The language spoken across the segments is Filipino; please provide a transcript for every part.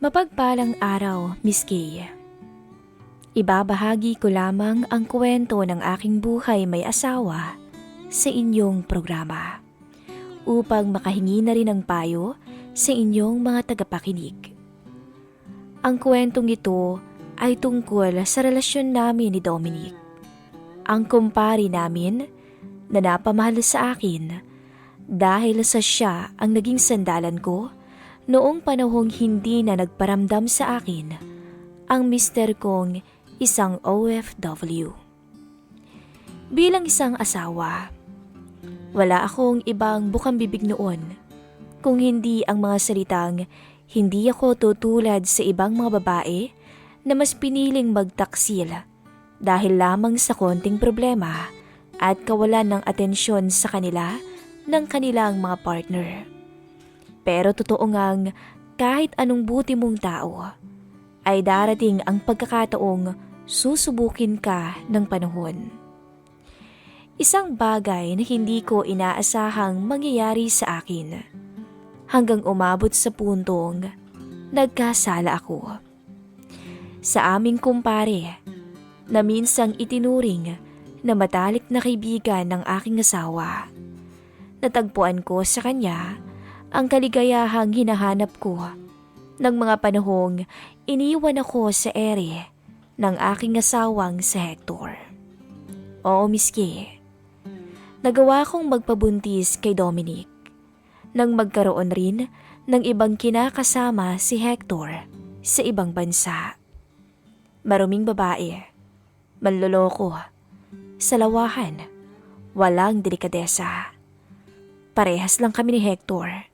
Mapagpalang araw, Miss Kay. Ibabahagi ko lamang ang kwento ng aking buhay may asawa sa inyong programa upang makahingi na rin ng payo sa inyong mga tagapakinig. Ang kwentong ito ay tungkol sa relasyon namin ni Dominic, ang kumpari namin na napamahal sa akin dahil sa siya ang naging sandalan ko noong panahong hindi na nagparamdam sa akin ang mister kong isang OFW. Bilang isang asawa, wala akong ibang bukang bibig noon kung hindi ang mga salitang hindi ako tutulad sa ibang mga babae na mas piniling magtaksil dahil lamang sa konting problema at kawalan ng atensyon sa kanila ng kanilang mga partner. Pero totoo ngang kahit anong buti mong tao, ay darating ang pagkakataong susubukin ka ng panahon. Isang bagay na hindi ko inaasahang mangyayari sa akin hanggang umabot sa puntong nagkasala ako. Sa aming kumpare na minsang itinuring na matalik na kaibigan ng aking asawa, natagpuan ko sa kanya ang kaligayahang hinahanap ko ng mga panahong iniwan ako sa ere ng aking asawang si Hector. Oo, Miss Kay, nagawa kong magpabuntis kay Dominic nang magkaroon rin ng ibang kinakasama si Hector sa ibang bansa. Maruming babae, manloloko, salawahan, walang delikadesa. Parehas lang kami ni Hector.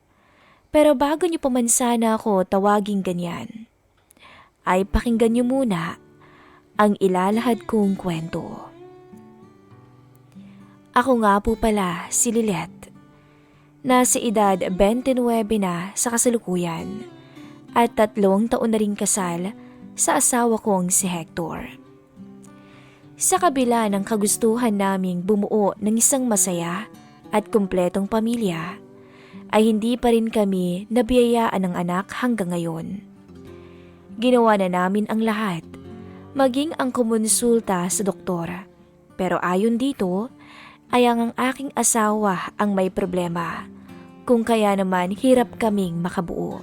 Pero bago niyo pa man sana ako tawaging ganyan, ay pakinggan niyo muna ang ilalahad kong kwento. Ako nga po pala si Lilette. Nasa edad 29 na sa kasalukuyan at 3 taon na ring kasal sa asawa kong si Hector. Sa kabila ng kagustuhan naming bumuo ng isang masaya at kumpletong pamilya, ay hindi pa rin kami nabiyayaan ng anak hanggang ngayon. Ginawa na namin ang lahat, maging ang kumonsulta sa doktor. Pero ayon dito, ay ang aking asawa ang may problema, kung kaya naman hirap kaming makabuo.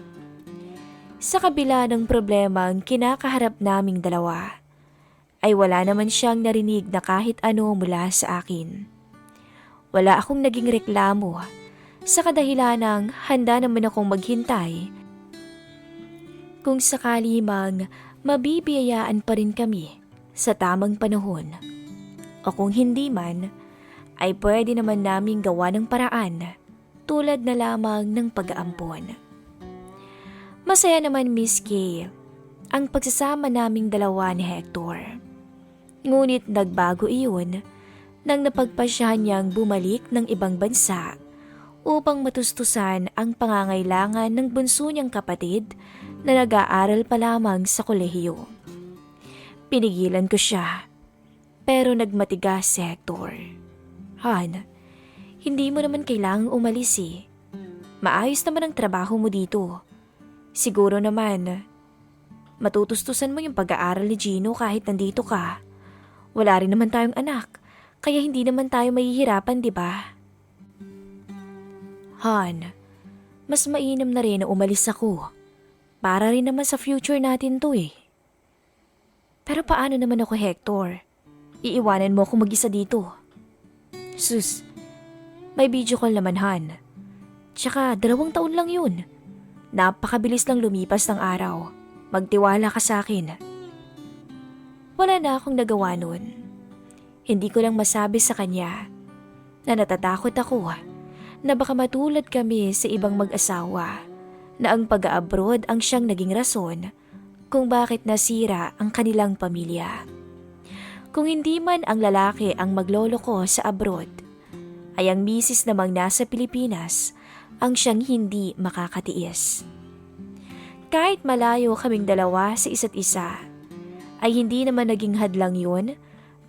Sa kabila ng problema ang kinakaharap naming dalawa, ay wala naman siyang narinig na kahit ano mula sa akin. Wala akong naging reklamo sa kadahilanang handa naman akong maghintay kung sakali mang mabibiyayaan pa rin kami sa tamang panahon. O kung hindi man, ay pwede naman naming gawa ng paraan tulad na lamang ng pag-aampon. Masaya naman, Miss Kay, ang pagsasama naming dalawa ni Hector. Ngunit nagbago iyon nang napagpasyahan niyang bumalik ng ibang bansa upang matustusan ang pangangailangan ng bunso niyang kapatid na nag-aaral pa lamang sa kolehiyo. Pinigilan ko siya, pero nagmatigas si Hector. Han, hindi mo naman kailangang umalis eh. Maayos naman ang trabaho mo dito. Siguro naman, matutustusan mo yung pag-aaral ni Gino kahit nandito ka. Wala rin naman tayong anak, kaya hindi naman tayo mahihirapan, di ba? Han, mas mainam na rin na umalis ako. Para rin naman sa future natin to eh. Pero paano naman ako, Hector? Iiwanan mo ako mag-isa dito. Sus, may video call naman, Han. Tsaka 2 taon lang yun. Napakabilis lang lumipas ng araw. Magtiwala ka sa akin. Wala na akong nagawa nun. Hindi ko lang masabi sa kanya na natatakot ako na baka matulad kami sa ibang mag-asawa na ang pag-abroad ang siyang naging rason kung bakit nasira ang kanilang pamilya. Kung hindi man ang lalaki ang magloloko sa abroad, ay ang misis namang nasa Pilipinas ang siyang hindi makakatiis. Kahit malayo kaming dalawa sa isa't isa, ay hindi naman naging hadlang yun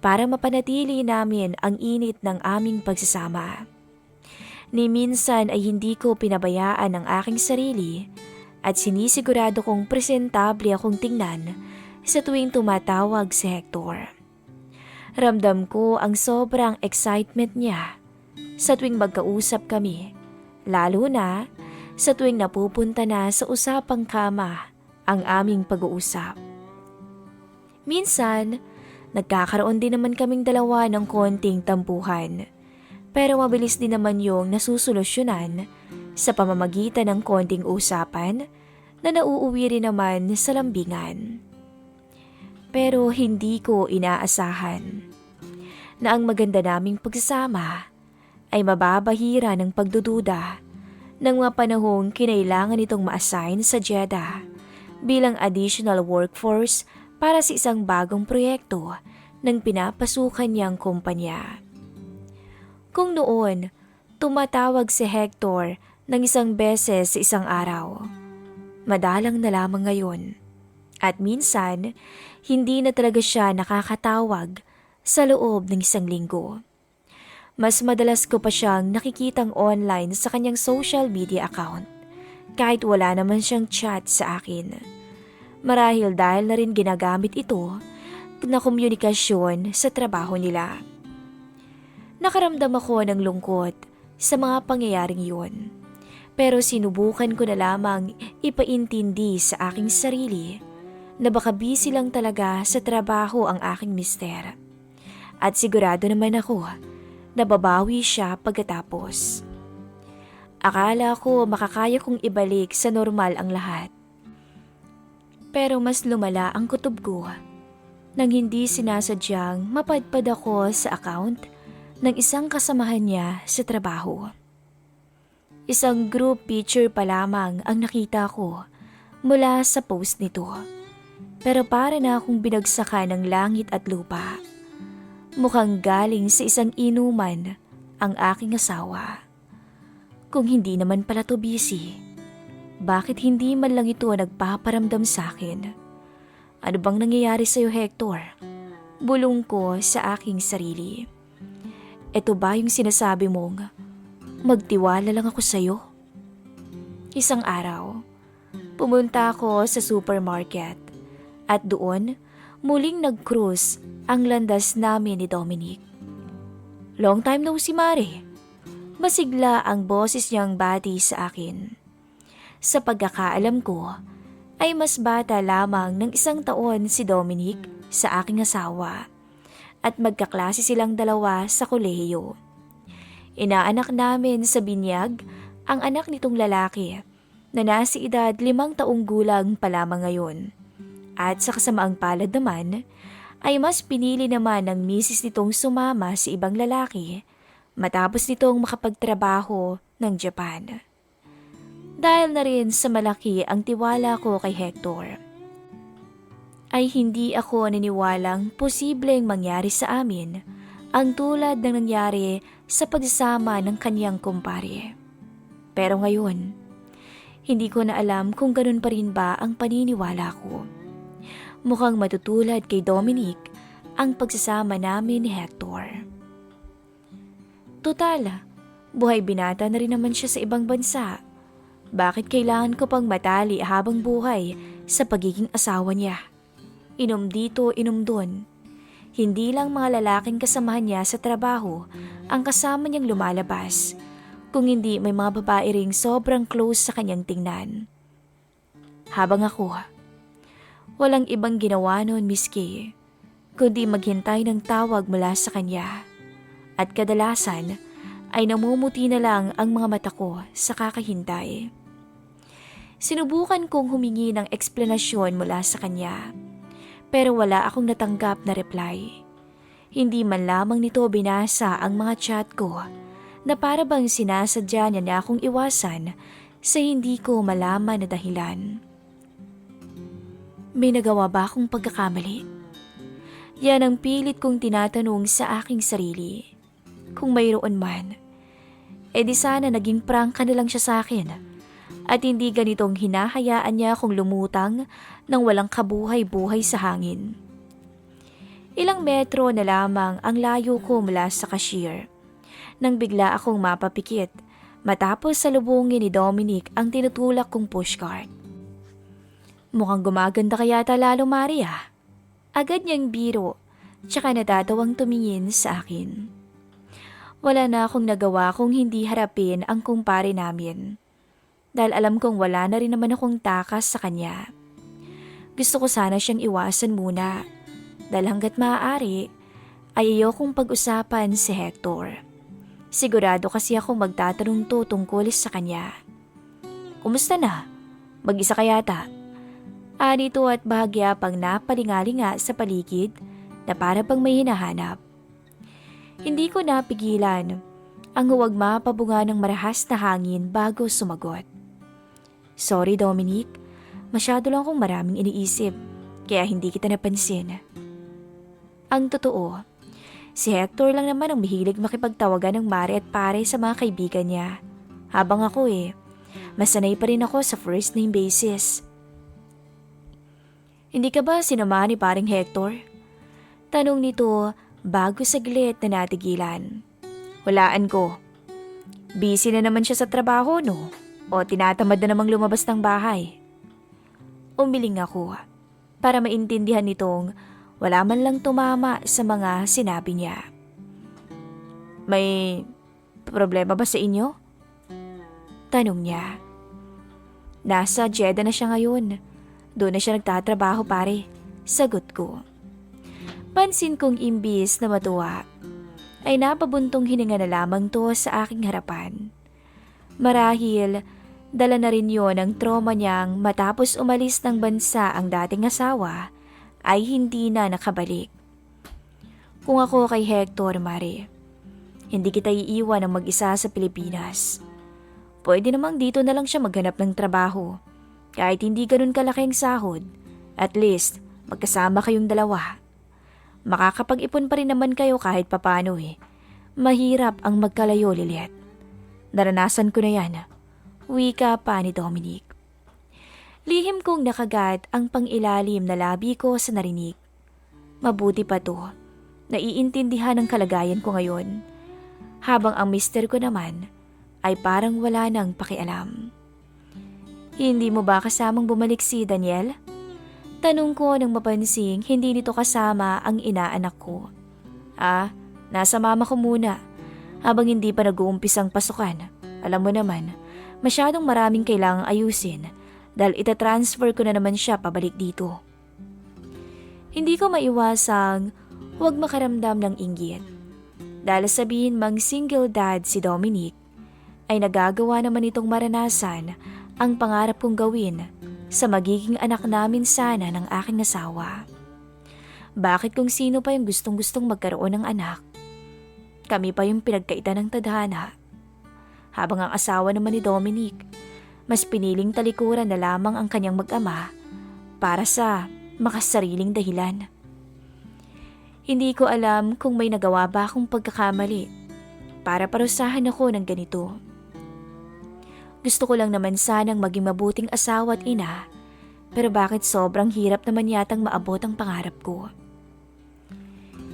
para mapanatili namin ang init ng aming pagsasama. Ni minsan ay hindi ko pinabayaan ang aking sarili at sinisigurado kong presentable akong tingnan sa tuwing tumatawag si Hector. Ramdam ko ang sobrang excitement niya sa tuwing magkausap kami, lalo na sa tuwing napupunta na sa usapang kama ang aming pag-uusap. Minsan, nagkakaroon din naman kaming dalawa ng konting tampuhan, pero mabilis din naman yung nasusolusyonan sa pamamagitan ng konting usapan na nauuwi rin naman sa lambingan. Pero hindi ko inaasahan na ang maganda naming pagsasama ay mababahira ng pagdududa ng mga panahong kinailangan itong ma-assign sa Jeddah bilang additional workforce para sa isang bagong proyekto ng pinapasukan niyang kumpanya. Kung noon, tumatawag si Hector ng isang beses sa isang araw, madalang na lamang ngayon. At minsan, hindi na talaga siya nakakatawag sa loob ng isang linggo. Mas madalas ko pa siyang nakikitang online sa kanyang social media account, kahit wala naman siyang chat sa akin. Marahil dahil na rin ginagamit ito na komunikasyon sa trabaho nila. Nakaramdam ako ng lungkot sa mga pangyayaring yun, pero sinubukan ko na lamang ipaintindi sa aking sarili na baka busy lang talaga sa trabaho ang aking mister. At sigurado naman ako na babawi siya pagkatapos. Akala ko makakaya kong ibalik sa normal ang lahat. Pero mas lumala ang kutob ko nang hindi sinasadyang mapadpad ako sa account ng isang kasamahan niya sa trabaho. Isang group picture pa lamang ang nakita ko mula sa post nito. Pero para na akong binagsakan ng langit at lupa. Mukhang galing sa isang inuman ang aking asawa. Kung hindi naman pala to busy, bakit hindi man lang ito nagpaparamdam sa akin? Ano bang nangyayari sa'yo, Hector? Bulong ko sa aking sarili. Ito ba yung sinasabi mong magtiwala lang ako sa'yo? Isang araw, pumunta ako sa supermarket. At doon, muling nag-cruise ang landas namin ni Dominic. Long time no si Mare. Masigla ang boses niyang bati sa akin. Sa pagkakaalam ko, ay mas bata lamang ng 1 taon si Dominic sa aking asawa. At magkaklase silang dalawa sa kolehiyo. Inaanak namin sa binyag ang anak nitong lalaki na nasa edad 5 taong gulang pa lamang ngayon. At sa kasamaang palad naman, ay mas pinili naman ng misis nitong sumama sa ibang lalaki matapos nitong makapagtrabaho ng Japan. Dahil na rin sa malaki ang tiwala ko kay Hector, ay hindi ako naniniwalang posibleng mangyari sa amin ang tulad ng nangyari sa pagsasama ng kanyang kumpare. Pero ngayon, hindi ko na alam kung ganun pa rin ba ang paniniwala ko. Mukhang matutulad kay Dominic ang pagsasama namin ni Hector. Total, buhay binata na rin naman siya sa ibang bansa. Bakit kailangan ko pang matali habang buhay sa pagiging asawa niya? Inom dito, inom dun. Hindi lang mga lalaking kasamahan niya sa trabaho ang kasama niyang lumalabas, kung hindi may mga babae ring sobrang close sa kanyang tingnan. Habang ako, walang ibang ginawa noon, Miss Kay, kundi maghintay ng tawag mula sa kanya. At kadalasan ay namumuti na lang ang mga mata ko sa kakahintay. Sinubukan kong humingi ng eksplanasyon mula sa kanya, pero wala akong natanggap na reply. Hindi man lamang nito binasa ang mga chat ko na para bang sinasadya niya na akong iwasan sa hindi ko malaman na dahilan. May nagawa ba akong pagkakamali? Yan ang pilit kong tinatanong sa aking sarili. Kung mayroon man, di sana naging prangka na lang siya sa akin at hindi ganitong hinahayaan niya akong lumutang ng walang kabuhay-buhay sa hangin. Ilang metro na lamang ang layo ko mula sa cashier nang bigla akong mapapikit matapos salubungin ni Dominic ang tinutulak kong pushcart. Mukhang gumaganda ka yata lalo, Maria. Agad niyang biro, tsaka natatawang tumingin sa akin. Wala na akong nagawa kung hindi harapin ang kumpare namin. Dahil alam kong wala na rin naman akong takas sa kanya. Gusto ko sana siyang iwasan muna. Dahil hanggat maaari, ay ayokong pag-usapan si Hector. Sigurado kasi ako magtatanong to tungkol sa kanya. Kumusta na? Mag-isa ka yata? Anito at bahagya pang napalingalinga sa paligid na para bang may hinahanap. Hindi ko napigilan ang huwag mapabunga ng marahas na hangin bago sumagot. Sorry Dominic, masyado lang akong maraming iniisip kaya hindi kita napansin. Ang totoo, si Hector lang naman ang mahilig makipagtawagan ng mare at pare sa mga kaibigan niya. Habang ako masanay pa rin ako sa first name basis. Hindi ka ba sinamahan ni paring Hector? Tanong nito bago saglit na natigilan. Walaan ko. Busy na naman siya sa trabaho, no? O tinatamad na namang lumabas ng bahay? Umiling ako para maintindihan nitong wala man lang tumama sa mga sinabi niya. May problema ba sa inyo? Tanong niya. Nasa Jeddah na siya ngayon. Doon na siya nagtatrabaho pare. Sagot ko. Pansin kong imbis na matuwa, ay napabuntong hininga na lamang to sa aking harapan. Marahil, dala na rin yon ang trauma niyang matapos umalis ng bansa ang dating asawa, ay hindi na nakabalik. Kung ako kay Hector, Mare, hindi kita iiwan ng mag-isa sa Pilipinas. Pwede namang dito na lang siya maghanap ng trabaho. Kahit hindi ganun kalaki ang sahod, at least magkasama kayong dalawa. Makakapag-ipon pa rin naman kayo kahit papano Mahirap ang magkalayo, Lilet. Naranasan ko na yan. Wika pa ni Dominic. Lihim kong nakagat ang pangilalim na labi ko sa narinig. Mabuti pa to. Naiintindihan ang kalagayan ko ngayon. Habang ang mister ko naman ay parang wala nang pakialam. Hindi mo ba kasamang bumalik si Daniel? Tanong ko nang mapansing hindi nito kasama ang inaanak ko. Nasa mama ko muna. Habang hindi pa nag-uumpisang pasukan. Alam mo naman, masyadong maraming kailangang ayusin dahil itatransfer ko na naman siya pabalik dito. Hindi ko maiwasang huwag makaramdam ng inggit. Dahil sabihin mang single dad si Dominic, ay nagagawa naman itong maranasan ang pangarap kong gawin sa magiging anak namin sana ng aking asawa. Bakit kung sino pa yung gustong-gustong magkaroon ng anak? Kami pa yung pinagkaitan ng tadhana. Habang ang asawa naman ni Dominic, mas piniling talikuran na lamang ang kanyang mag-ama para sa makasariling dahilan. Hindi ko alam kung may nagawa ba akong pagkakamali para parusahan ako ng ganito. Gusto ko lang naman sanang maging mabuting asawa at ina, pero bakit sobrang hirap naman yatang maabot ang pangarap ko.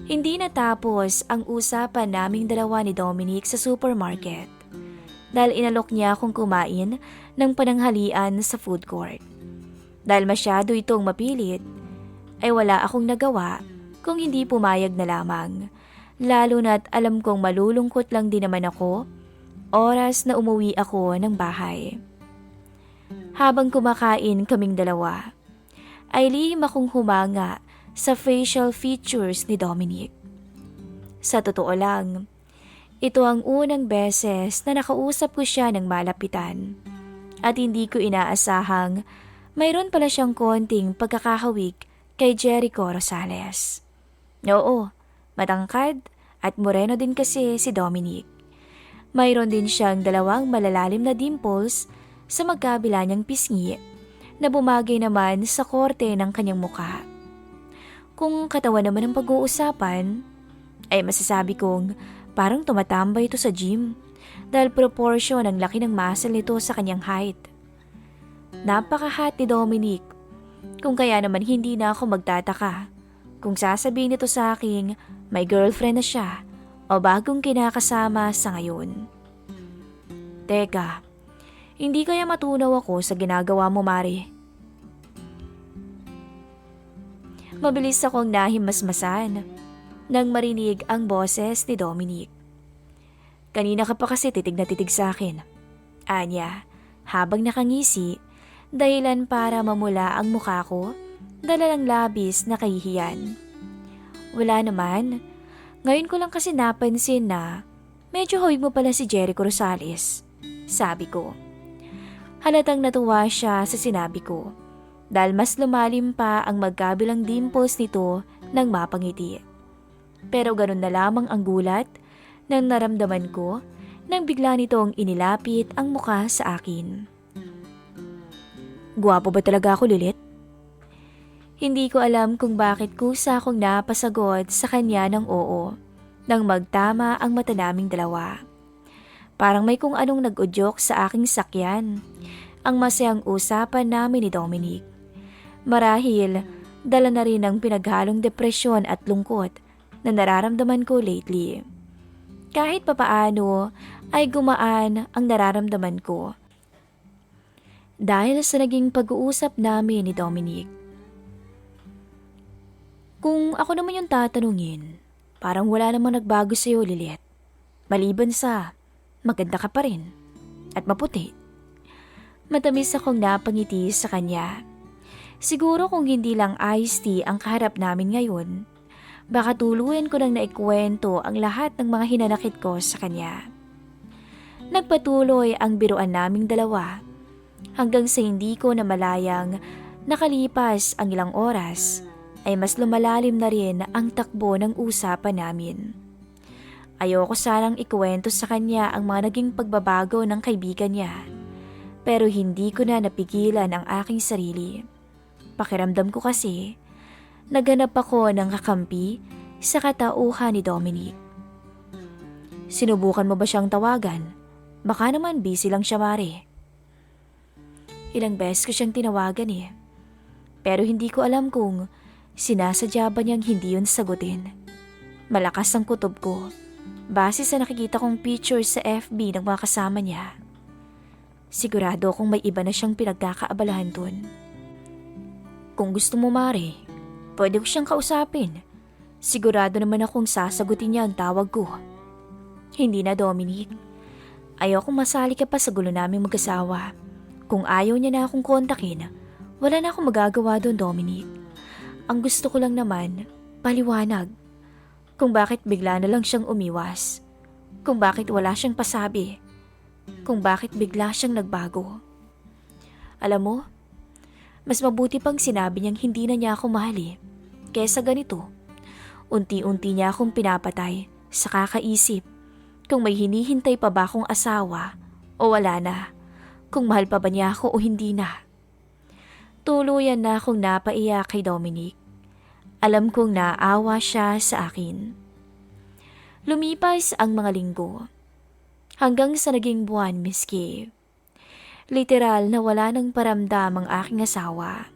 Hindi natapos ang usapan naming dalawa ni Dominic sa supermarket dahil inalok niya akong kumain ng pananghalian sa food court. Dahil masyado itong mapilit, ay wala akong nagawa kung hindi pumayag na lamang, lalo na't alam kong malulungkot lang din naman ako oras na umuwi ako ng bahay. Habang kumakain kaming dalawa, ay lihim akong humanga sa facial features ni Dominic. Sa totoo lang, ito ang unang beses na nakausap ko siya ng malapitan at hindi ko inaasahang mayroon pala siyang konting pagkakahawig kay Jericho Rosales. Oo, matangkad at moreno din kasi si Dominic. Mayroon din siyang dalawang malalalim na dimples sa magkabila niyang pisngi na bumagay naman sa korte ng kanyang muka. Kung katawan naman ang pag-uusapan, ay masasabi kong parang tumatambay ito sa gym dahil proportion ang laki ng muscle nito sa kanyang height. Napaka-hot ni Dominic, kung kaya naman hindi na ako magtataka kung sasabihin nito sa aking may girlfriend na siya o bagong kinakasama sa ngayon. Teka, hindi kaya matunaw ako sa ginagawa mo, Mari? Mabilis akong nahimasmasan nang marinig ang boses ni Dominic. Kanina ka pa kasi titig na titig sa akin. Anya, habang nakangisi, dahilan para mamula ang mukha ko, dala ng labis na kahihiyan. Wala naman. Ngayon ko lang kasi napansin na medyo hawig mo pala si Jericho Rosales, sabi ko. Halatang natuwa siya sa sinabi ko dahil mas lumalim pa ang magkabilang dimples nito nang mapangiti. Pero ganun na lamang ang gulat nang naramdaman ko nang bigla nitong inilapit ang mukha sa akin. Guwapo ba talaga ako, Lilit? Hindi ko alam kung bakit kusa akong napasagot sa kanya ng oo nang magtama ang mata naming dalawa. Parang may kung anong nag-udyok sa aking sakyan ang masayang usapan namin ni Dominic. Marahil dala na rin ng pinaghalong depresyon at lungkot na nararamdaman ko lately. Kahit papaano ay gumaan ang nararamdaman ko dahil sa naging pag-uusap namin ni Dominic. Kung ako naman yung tatanungin, parang wala namang nagbago sa'yo, Lilit. Maliban sa maganda ka pa rin at maputi. Matamis akong napangiti sa kanya. Siguro kung hindi lang iced tea ang kaharap namin ngayon, baka tuluyan ko nang naikwento ang lahat ng mga hinanakit ko sa kanya. Nagpatuloy ang biruan naming dalawa hanggang sa hindi ko namalayang nakalipas ang ilang oras ay mas lumalalim na rin ang takbo ng usapan namin. Ayoko sanang ikwento sa kanya ang mga naging pagbabago ng kaibigan niya, pero hindi ko na napigilan ang aking sarili. Pakiramdam ko kasi, naghanap ako ng kakampi sa katauhan ni Dominic. Sinubukan mo ba siyang tawagan? Baka naman busy lang siya, Mare. Ilang beses ko siyang tinawagan pero hindi ko alam kung sinasadya ba niyang hindi yun sagutin. Malakas ang kutob ko, base sa nakikita kong pictures sa FB ng mga kasama niya. Sigurado akong may iba na siyang pinagkakaabalahan dun. Kung gusto mo, Mare, pwede ko siyang kausapin. Sigurado naman akong sasagutin niya ang tawag ko. Hindi na, Dominic. Ayokong masali ka pa sa gulo naming mag-asawa. Kung ayaw niya na akong kontakin, wala na akong magagawa doon, Dominic. Ang gusto ko lang naman, paliwanag. Kung bakit bigla na lang siyang umiwas. Kung bakit wala siyang pasabi. Kung bakit bigla siyang nagbago. Alam mo, mas mabuti pang sinabi niyang hindi na niya ako mahal kesa ganito. Unti-unti niya akong pinapatay sa kakaisip kung may hinihintay pa ba akong asawa o wala na. Kung mahal pa ba niya ako o hindi na. Tuluyan na akong napaiyak kay Dominic. Alam kong naawa siya sa akin. Lumipas ang mga linggo. Hanggang sa naging buwan, Miss Kay. Literal na wala nang paramdam ang aking asawa.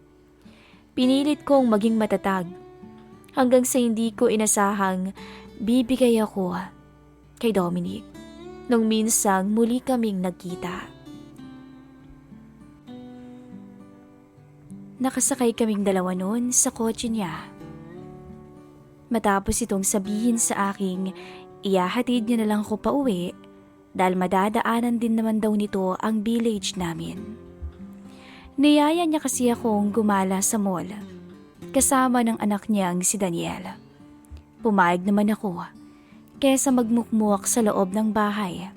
Pinilit kong maging matatag. Hanggang sa hindi ko inasahang bibigay ako kay Dominic nung minsang muli kaming nagkita. Nakasakay kaming dalawa noon sa kotse niya. Matapos itong sabihin sa aking iyahatid niya na lang ako pa uwi dahil madadaanan din naman daw nito ang village namin. Niyaya niya kasi akong gumala sa mall kasama ng anak niyang si Daniel. Pumayag naman ako kesa magmukmuak sa loob ng bahay.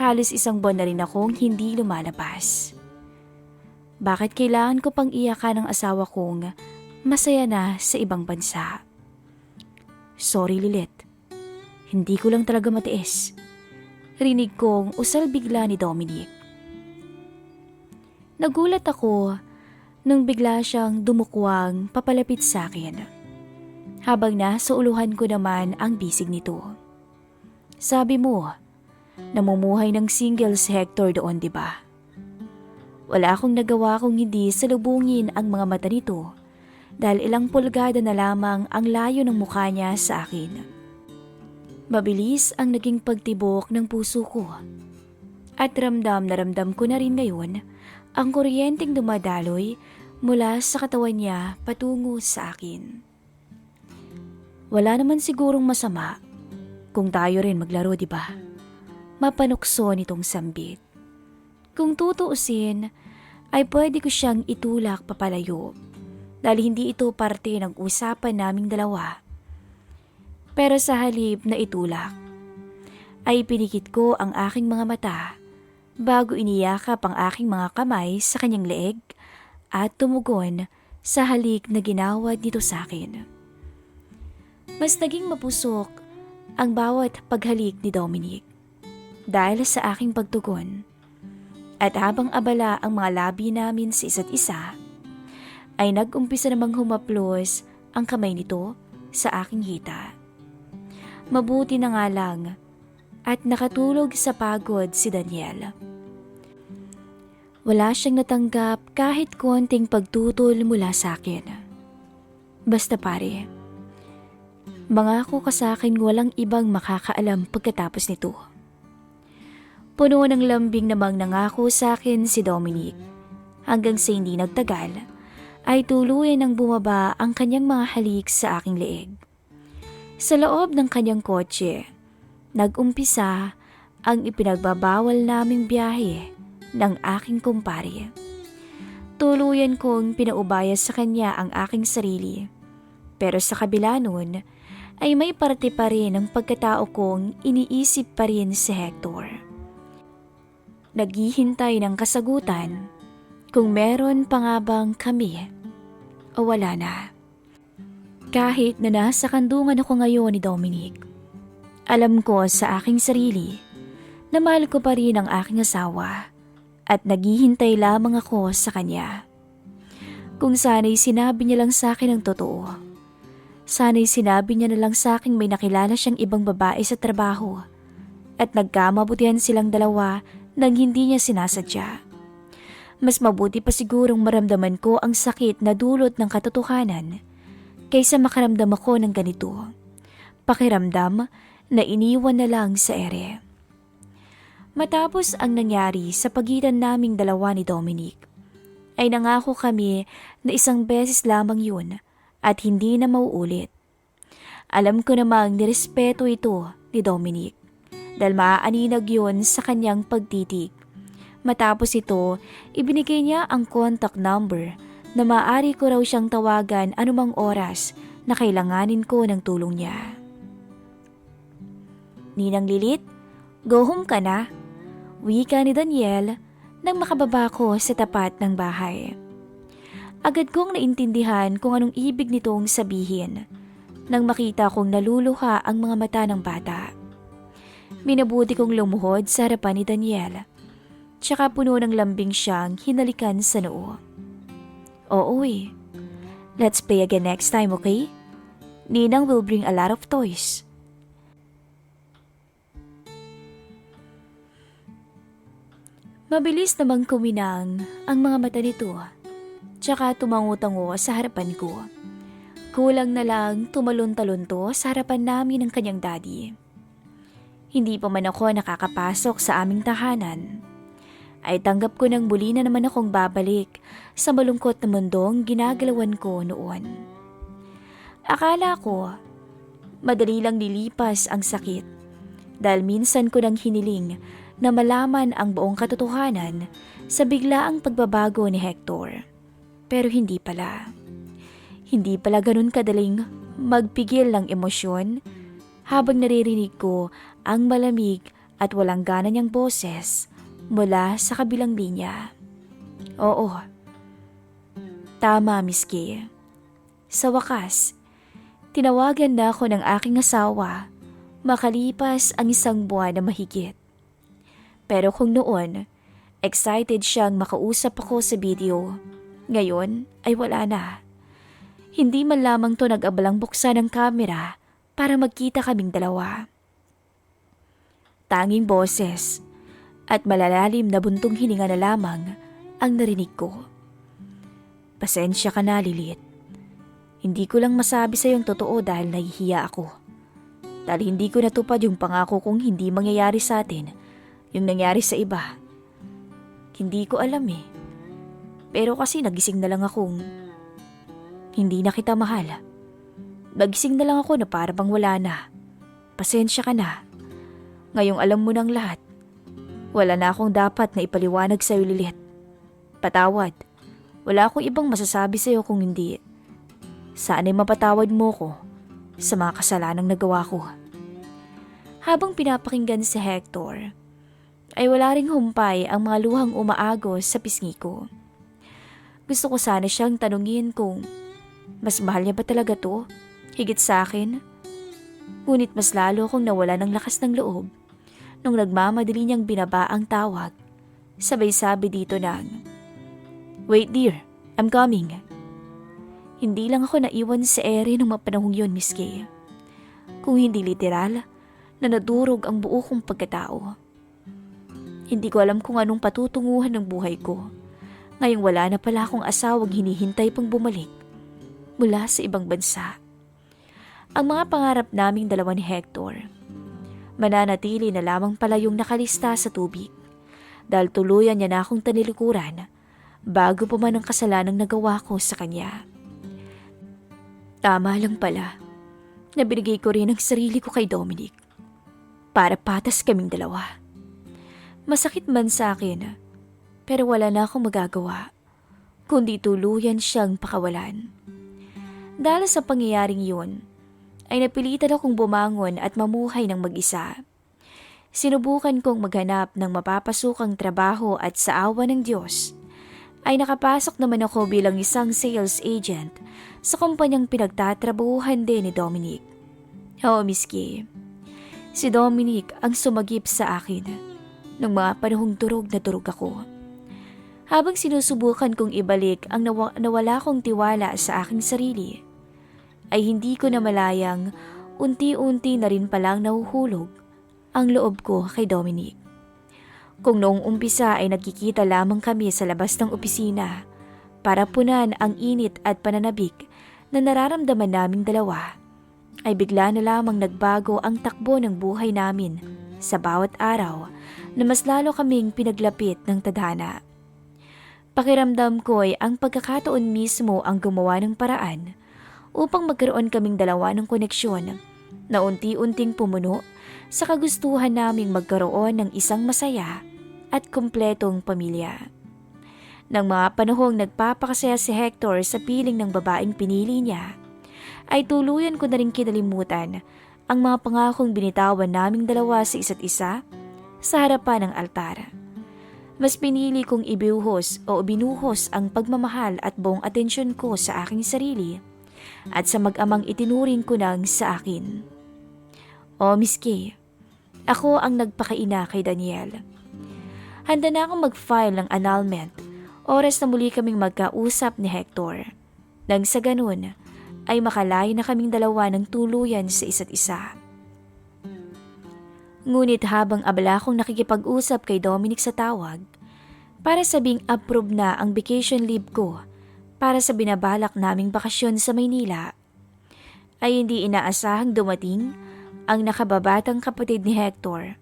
Halos isang buwan na rin akong hindi lumalabas. Bakit kailangan ko pang iyakan ng asawa kong masaya na sa ibang bansa? Sorry, Lilit. Hindi ko lang talaga matiis. Rinig kong usal bigla ni Dominic. Nagulat ako nung bigla siyang dumukwang papalapit sa akin. Habang nasa uluhan ko naman ang bisig nito. Sabi mo, namumuhay ng single si Hector doon, di ba? Wala akong nagawa kung hindi salubungin ang mga mata nito dahil ilang pulgada na lamang ang layo ng mukha niya sa akin. Mabilis ang naging pagtibok ng puso ko at ramdam na ramdam ko na rin ngayon ang kuryenteng dumadaloy mula sa katawan niya patungo sa akin. Wala naman sigurong masama kung tayo rin maglaro, di ba? Mapanukso nitong sambit. Kung tutuusin, ay pwede ko siyang itulak papalayo dahil hindi ito parte ng usapan naming dalawa. Pero sa halip na itulak, ay pinikit ko ang aking mga mata bago iniyakap ang aking mga kamay sa kanyang leeg at tumugon sa halik na ginawad nito sa akin. Mas naging mapusok ang bawat paghalik ni Dominic dahil sa aking pagtugon. At habang abala ang mga labi namin sa isa't isa, ay nag-umpisa namang humaplos ang kamay nito sa aking hita. Mabuti na nga lang at nakatulog sa pagod si Daniel. Wala siyang natanggap kahit konting pagtutol mula sa akin. Basta pare, mangako ka sa akin walang ibang makakaalam pagkatapos nito. Puno ng lambing namang nangako sa akin si Dominic hanggang sa hindi nagtagal ay tuluyan ng bumaba ang kanyang mga halik sa aking leeg. Sa loob ng kanyang kotse, nag-umpisa ang ipinagbabawal naming biyahe ng aking kumpare. Tuluyan kong pinaubaya sa kanya ang aking sarili. Pero sa kabila nun, ay may parte pa rin ng pagkatao kong iniisip pa rin si Hector. Naghihintay ng kasagutan kung meron pa nga bang kami o wala na. Kahit na nasa kandungan ako ngayon ni Dominic, alam ko sa aking sarili na mahal ko pa rin ang aking asawa at naghihintay lamang ako sa kanya. Kung sana'y sinabi niya lang sa akin ang totoo, sana'y sinabi niya na lang sa akin may nakilala siyang ibang babae sa trabaho at nagkamabutihan silang dalawa nang hindi niya sinasadya. Mas mabuti pa sigurong maramdaman ko ang sakit na dulot ng katotohanan kaysa makaramdam ako ng ganito. Pakiramdam na iniwan na lang sa ere. Matapos ang nangyari sa pagitan naming dalawa ni Dominic, ay nangako kami na isang beses lamang yun at hindi na mauulit. Alam ko namang nirespeto ito ni Dominic dahil maaaninag yun sa kanyang pagtitig. Matapos ito, ibinigay niya ang contact number na maaari ko raw siyang tawagan anumang oras na kailanganin ko ng tulong niya. Ninang Lilit, go home ka na. Wika ni Daniel nang makababa ko sa tapat ng bahay. Agad kong naintindihan kung anong ibig nitong sabihin nang makita kong naluluha ang mga mata ng bata. Minabuti kong lumuhod sa harapan ni Daniel, tsaka puno ng lambing siyang hinalikan sa noo. Oo let's play again next time, okay? Ninang will bring a lot of toys. Mabilis namang kuminang ang mga mata nito, tsaka tumango-tango sa harapan ko. Kulang na lang tumalon-talon to sa harapan namin ng kanyang daddy. Hindi pa man ako nakakapasok sa aming tahanan, ay tanggap ko ng muli na naman akong babalik sa malungkot na mundong ginagalawan ko noon. Akala ko, madali lang nilipas ang sakit dahil minsan ko nang hiniling na malaman ang buong katotohanan sa biglaang pagbabago ni Hector. Pero hindi pala. Hindi pala ganun kadaling magpigil ng emosyon habang naririnig ko ang malamig at walang gana niyang boses mula sa kabilang linya. Oo, tama Miss Kay. Sa wakas, tinawagan na ako ng aking asawa makalipas ang 1 buwan na mahigit. Pero kung noon, excited siyang makausap ako sa video, ngayon ay wala na. Hindi man lamang to nag-abalang buksan ng kamera para magkita kaming dalawa. Tanging boses at malalalim na buntong hininga na lamang ang narinig ko. Pasensya ka na, Lilit. Hindi ko lang masabi sa iyong totoo dahil nahihiya ako. Dahil hindi ko natupad yung pangako kong hindi mangyayari sa atin yung nangyari sa iba. Hindi ko alam eh. Pero kasi nagising na lang akong hindi na kita mahal. Nagising na lang ako na para bang wala na. Pasensya ka na. Ngayong alam mo ng lahat. Wala na akong dapat na ipaliwanag sa'yo, Lilith. Patawad. Wala akong ibang masasabi sa'yo kung hindi. Sana'y mapatawad mo ko sa mga kasalanang nagawa ko. Habang pinapakinggan si Hector, ay wala ring humpay ang mga luhang umaagos sa pisngi ko. Gusto ko sana siyang tanungin kung mas mahal niya ba talaga to, higit sa akin? Ngunit mas lalo akong nawala ng lakas ng loob nung nagmamadali niyang binaba ang tawag. Sabay sabi dito ng, "Wait dear, I'm coming." Hindi lang ako naiwan sa ere nung mapanahong yun, Miss Kay. Kung hindi literal, na nadurog ang buo kong pagkatao. Hindi ko alam kung anong patutunguhan ng buhay ko. Ngayong wala na pala akong asawang hinihintay pang bumalik mula sa ibang bansa. Ang mga pangarap naming dalawa ni Hector, mananatili na lamang pala yung nakalista sa tubig dahil tuluyan niya na akong tanilikuran bago pa man ang kasalanang nagawa ko sa kanya. Tama lang pala na binigay ko rin ang sarili ko kay Dominic para patas kaming dalawa. Masakit man sa akin, pero wala na akong magagawa kundi tuluyan siyang pakawalan. Dahil sa pangyayaring yun, ay napilitan akong bumangon at mamuhay ng mag-isa. Sinubukan kong maghanap ng mapapasukang trabaho at sa awa ng Diyos, ay nakapasok naman ako bilang isang sales agent sa kumpanyang pinagtatrabahuhan din ni Dominic. Oo, Miss Kay. Si Dominic ang sumagip sa akin nung mga panahong durog na durog ako. Habang sinusubukan kong ibalik ang nawala kong tiwala sa aking sarili, ay hindi ko na malayang unti-unti na rin palang nahuhulog ang loob ko kay Dominic. Kung noong umpisa ay nagkikita lamang kami sa labas ng opisina para punan ang init at pananabik na nararamdaman naming dalawa, ay bigla na lamang nagbago ang takbo ng buhay namin sa bawat araw na mas lalo kaming pinaglapit ng tadhana. Pakiramdam ko ay ang pagkakataon mismo ang gumawa ng paraan upang magkaroon kaming dalawa ng koneksyon na unti-unting pumuno sa kagustuhan naming magkaroon ng isang masaya at kumpletong pamilya. Nang mga panahong nagpapakasaya si Hector sa piling ng babaeng pinili niya, ay tuluyan ko na rin kinalimutan ang mga pangakong binitawan naming dalawa sa isa't isa sa harapan ng altar. Mas pinili kong ibinuhos ang pagmamahal at buong atensyon ko sa aking sarili at sa mag-amang itinuring ko nang sa akin. O Miss Kay, ako ang nagpakaina kay Daniel. Handa na akong mag-file ng annulment oras na muli kaming magkausap ni Hector. Nang sa ganun, ay makalayo na kaming dalawa ng tuluyan sa isa't isa. Ngunit habang abala akong nakikipag-usap kay Dominic sa tawag, para sabing approve na ang vacation leave ko para sa binabalak naming bakasyon sa Maynila, ay hindi inaasahang dumating ang nakababatang kapatid ni Hector.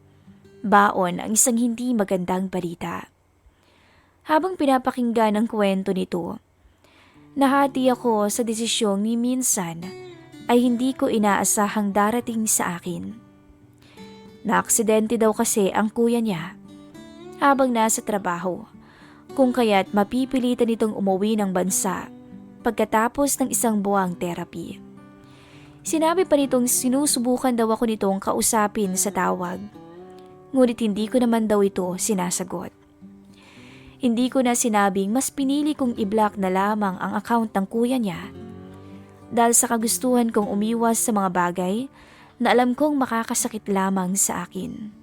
Baon ang isang hindi magandang balita. Habang pinapakinggan ang kwento nito, nahati ako sa desisyong ni minsan ay hindi ko inaasahang darating sa akin. Naaksidente daw kasi ang kuya niya habang nasa trabaho, kung kaya't mapipilitan itong umuwi ng bansa pagkatapos ng isang buwang therapy. Sinabi pa nitong sinusubukan daw ako nitong kausapin sa tawag, ngunit hindi ko naman daw ito sinasagot. Hindi ko na sinabing mas pinili kong i-block na lamang ang account ng kuya niya dahil sa kagustuhan kong umiwas sa mga bagay na alam kong makakasakit lamang sa akin.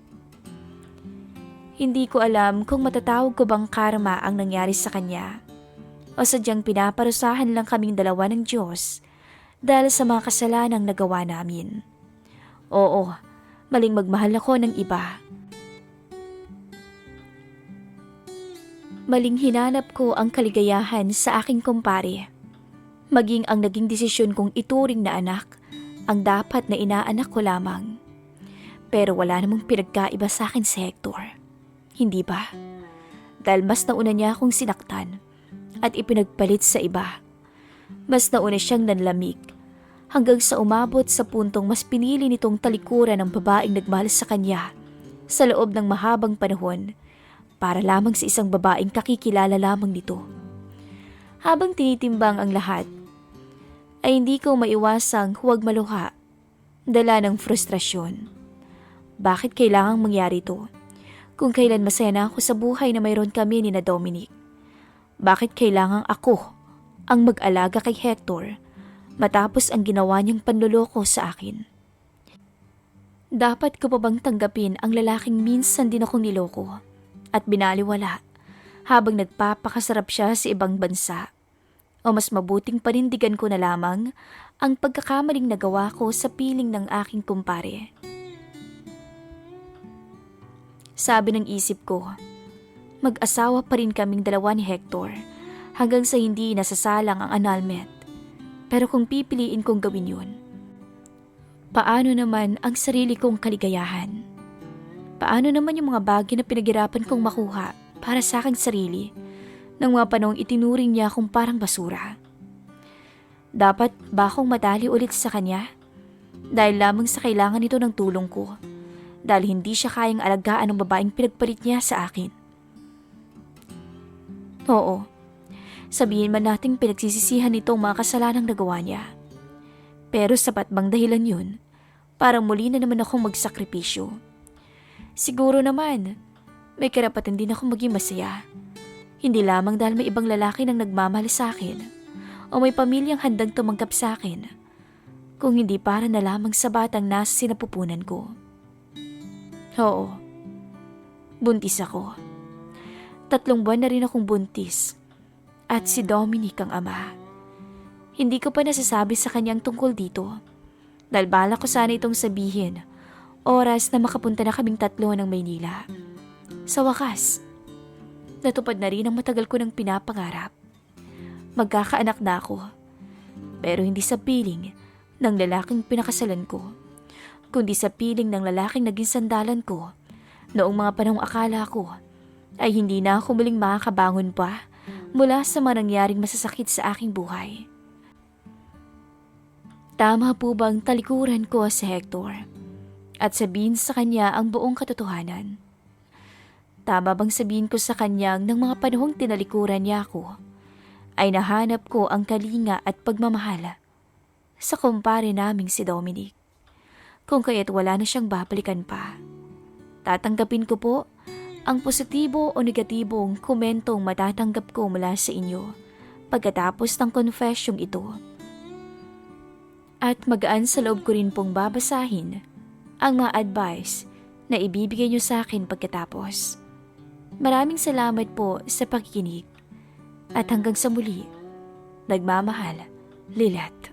Hindi ko alam kung matatawag ko bang karma ang nangyari sa kanya o sadyang pinaparusahan lang kaming dalawa ng Diyos dahil sa mga kasalanang nagawa namin. Oo, maling magmahal ako ng iba. Maling hinanap ko ang kaligayahan sa aking kumpare. Maging ang naging desisyon kong ituring na anak ang dapat na inaanak ko lamang. Pero wala namang pinagkaiba sa akin si Hector. Hindi ba? Dahil mas nauna niya akong sinaktan at ipinagpalit sa iba. Mas nauna siyang nanlamig hanggang sa umabot sa puntong mas pinili nitong talikuran ang babaeng nagmahal sa kanya sa loob ng mahabang panahon para lamang sa isang babaeng kakikilala lamang nito. Habang tinitimbang ang lahat, ay hindi ko maiwasang huwag maluha, dala ng frustrasyon. Bakit kailangang mangyari ito? Kung kailan masaya na ako sa buhay na mayroon kami ni na Dominic. Bakit kailangang ako ang mag-alaga kay Hector matapos ang ginawa niyang panloloko sa akin? Dapat ko pa bang tanggapin ang lalaking minsan din akong niloko at binaliwala habang nagpapakasarap siya sa ibang bansa? O mas mabuting panindigan ko na lamang ang pagkakamaling nagawa ko sa piling ng aking kumpare? Sabi ng isip ko, mag-asawa pa rin kaming dalawa ni Hector hanggang sa hindi nasasalang ang annulment. Pero kung pipiliin kong gawin yun, paano naman ang sarili kong kaligayahan? Paano naman yung mga bagay na pinaghirapan kong makuha para sa aking sarili nang mga panahong itinuring niya akong parang basura? Dapat ba akong madali ulit sa kanya? Dahil lamang sa kailangan nito ng tulong ko. Dahil hindi siya kayang alagaan ng babaeng pinagpalit niya sa akin. Oo, sabihin man nating pinagsisisihan nito ang mga kasalanang nagawa niya. Pero sapat bang dahilan yun para muli na naman akong magsakripisyo? Siguro naman, may karapatan din akong maging masaya. Hindi lamang dahil may ibang lalaki nang nagmamahal sa akin o may pamilyang handang tumanggap sa akin, kung hindi para na lamang sa batang nasa sinapupunan ko. Oo, buntis ako. 3 buwan na rin akong buntis at si Dominic ang ama. Hindi ko pa nasasabi sa kanyang tungkol dito dahil balak ko sana itong sabihin oras na makapunta na kaming 3 ng Maynila. Sa wakas, natupad na rin ang matagal ko ng pinapangarap. Magkakaanak na ako, pero hindi sa piling ng lalaking pinakasalan ko, kundi sa piling ng lalaking naging sandalan ko noong mga panahong akala ko ay hindi na ako muling makakabangon pa mula sa mga nangyaring masasakit sa aking buhay. Tama po bang talikuran ko si Hector at sabihin sa kanya ang buong katotohanan? Tama bang sabihin ko sa kanyang ng mga panahong tinalikuran niya ako ay nahanap ko ang kalinga at pagmamahal sa kumpare naming si Dominic? Kung kaya't wala na siyang babalikan pa, tatanggapin ko po ang positibo o negatibong komentong matatanggap ko mula sa inyo pagkatapos ng confession ito. At magaan sa loob ko rin pong babasahin ang mga advice na ibibigay niyo sa akin pagkatapos. Maraming salamat po sa pakikinig at hanggang sa muli. Nagmamahal, Lilet.